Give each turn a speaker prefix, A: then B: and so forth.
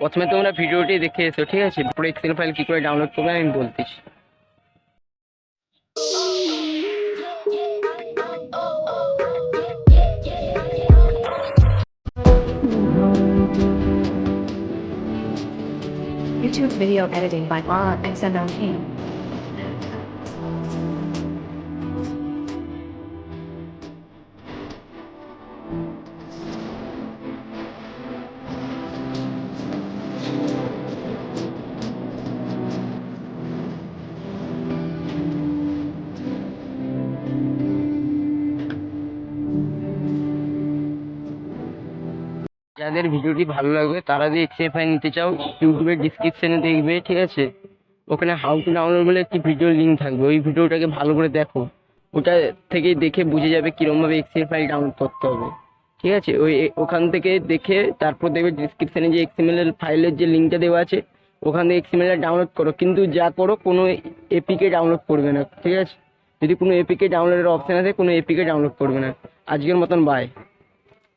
A: প্রথমে তোমরা ভিডিওটি দেখে এসো, ঠিক আছে? পুরো এক্সেল ফাইল কি করে ডাউনলোড করবে আমি বলতেছি।
B: YouTube video editing by Mara and Sendon King.
A: যাদের ভিডিওটি ভালো লাগবে তারা যদি এক্সেল ফাইল নিতে চাও, ইউটিউবের ডিসক্রিপশনে দেখবে, ঠিক আছে? ওখানে হাউ টু ডাউনলোড বলে একটি ভিডিও লিঙ্ক থাকবে, ওই ভিডিওটাকে ভালো করে দেখো। ওটা থেকে দেখে বুঝে যাবে কীরকমভাবে এক্সেল ফাইল ডাউনলোড করতে হবে, ঠিক আছে? ওখান থেকে দেখে তারপর দেখবে ডিসক্রিপশনে যে এক্সএমএল ফাইলের যে লিঙ্কটা দেওয়া আছে, ওখান থেকে এক্সএমএল ডাউনলোড করো। কিন্তু যা করো কোনো এপিকে ডাউনলোড করবে না, ঠিক আছে? যদি কোনো এপিকে ডাউনলোডের অপশান আছে, কোনো এপিকে ডাউনলোড করবে না। আজকের মতন বাই।